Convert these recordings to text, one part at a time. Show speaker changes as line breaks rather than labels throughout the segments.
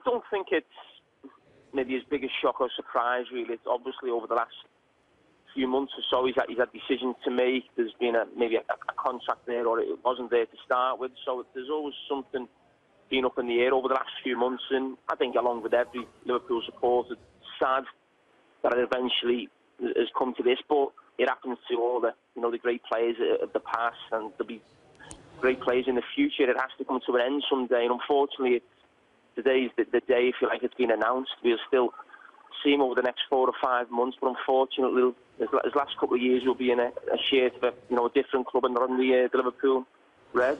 don't think it's maybe his biggest shock or surprise, really. It's obviously over the last few months or so he's had decisions to make. There's been maybe a contract there, or it wasn't there to start with. So there's always something been up in the air over the last few months, and I think along with every Liverpool supporter, it's sad that it eventually has come to this. But it happens to all the the great players of the past, and there'll be great players in the future. It has to come to an end someday, and unfortunately, today's the day. If you like, it's been announced. We'll still see him over the next 4 or 5 months, but unfortunately, his last couple of years will be in a shirt of a different club and not on the Liverpool red.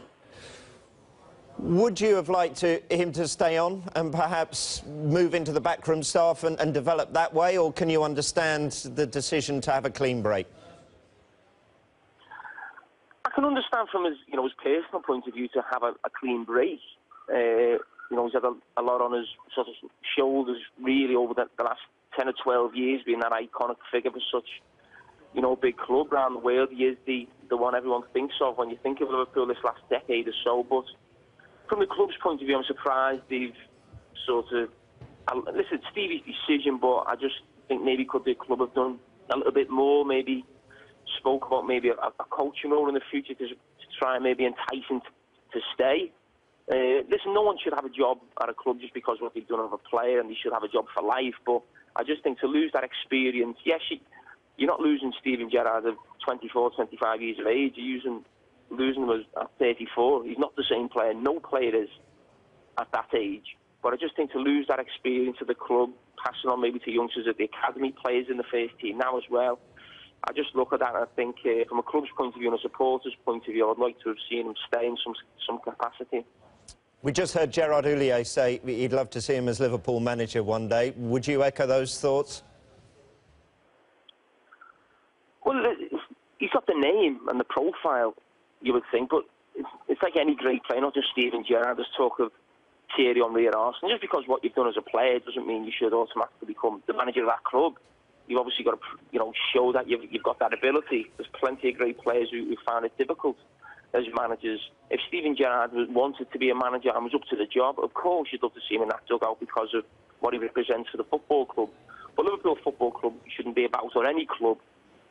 Would you have liked him to stay on and perhaps move into the backroom staff and develop that way, or can you understand the decision to have a clean break?
I can understand from his his personal point of view to have a clean break. He's had a lot on his sort of shoulders, really, over the last 10 or 12 years, being that iconic figure for such, big club around the world. He is the one everyone thinks of when you think of Liverpool this last decade or so. But from the club's point of view, I'm surprised they've sort of... Listen, it's Stevie's decision, but I just think maybe could the club have done a little bit more, maybe spoke about maybe a coaching role in the future to try and maybe entice him to stay. Listen, no one should have a job at a club just because of what they've done with a player, and they should have a job for life. But I just think to lose that experience, yes, you're not losing Steven Gerrard of 24, 25 years of age. You're losing him at 34. He's not the same player. No player is at that age. But I just think to lose that experience of the club, passing on maybe to youngsters at the academy, players in the first team now as well. I just look at that and I think from a club's point of view and a supporter's point of view, I'd like to have seen him stay in some capacity.
We just heard Gerard Houllier say he'd love to see him as Liverpool manager one day. Would you echo those thoughts?
Well, he's got the name and the profile, you would think, but it's like any great player, not just Steven Gerrard. There's talk of Thierry Henry at Arsenal. Just because what you've done as a player doesn't mean you should automatically become the manager of that club. You've obviously got to, show that you've got that ability. There's plenty of great players who found it difficult as managers. If Steven Gerrard wanted to be a manager and was up to the job, of course you'd love to see him in that dugout because of what he represents for the football club. But Liverpool Football Club shouldn't be about, or any club,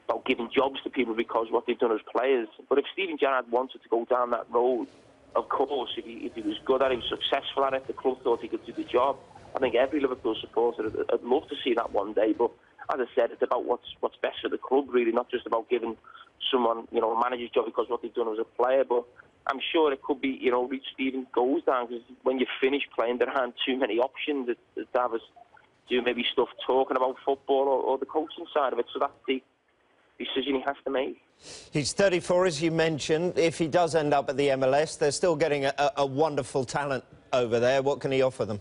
about giving jobs to people because of what they've done as players. But if Steven Gerrard wanted to go down that road, of course, if he was good at it, he was successful at it, the club thought he could do the job, I think every Liverpool supporter would love to see that one day. But as I said, it's about what's best for the club, really, not just about giving someone, a manager's job because of what they've done as a player. But I'm sure it could be, reach Steven goes down, because when you finish playing, there aren't too many options to have us do maybe stuff talking about football or the coaching side of it. So that's the decision he has to make.
He's 34, as you mentioned. If he does end up at the MLS, they're still getting a wonderful talent over there. What can he offer them?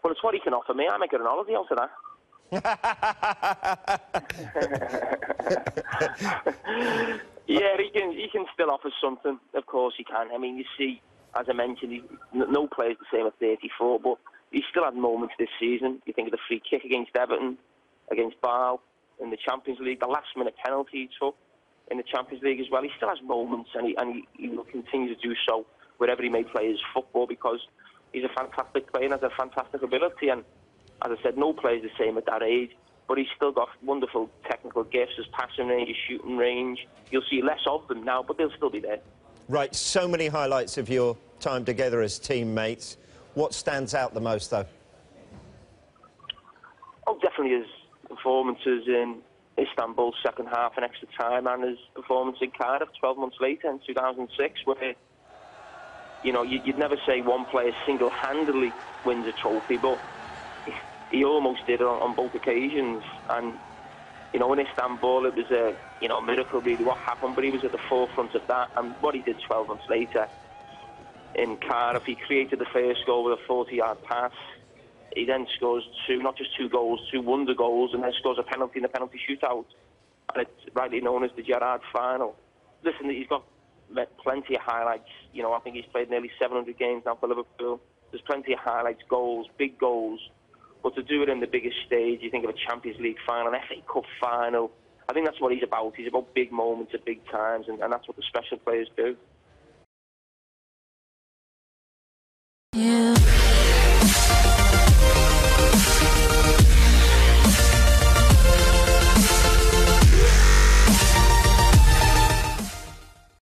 Well, it's what he can offer me. I might get an holiday out of that. Yeah, he can still offer something. Of course he can. I mean, you see, as I mentioned, no player's the same at 34, but he still had moments this season. You think of the free kick against Everton, against Bale in the Champions League, the last-minute penalty he took in the Champions League as well. He still has moments, and he will continue to do so wherever he may play his football, because he's a fantastic player and has a fantastic ability. And as I said, no player's the same at that age, but he's still got wonderful technical gifts, his passing range, his shooting range. You'll see less of them now, but they'll still be there.
Right, so many highlights of your time together as teammates. What stands out the most, though?
Oh, definitely his performances in Istanbul, second half and extra time, and his performance in Cardiff 12 months later in 2006, where, you'd never say one player single-handedly wins a trophy, but he almost did it on both occasions. And, in Istanbul, it was a miracle, really, what happened, but he was at the forefront of that. And what he did 12 months later in Cardiff, he created the first goal with a 40-yard pass. He then scores not just two goals, two wonder goals, and then scores a penalty in the penalty shootout. And it's rightly known as the Gerrard final. Listen, he's got plenty of highlights. I think he's played nearly 700 games now for Liverpool. There's plenty of highlights, goals, big goals. But to do it in the biggest stage, you think of a Champions League final, an FA Cup final. I think that's what he's about. He's about big moments at big times, and that's what the special players do.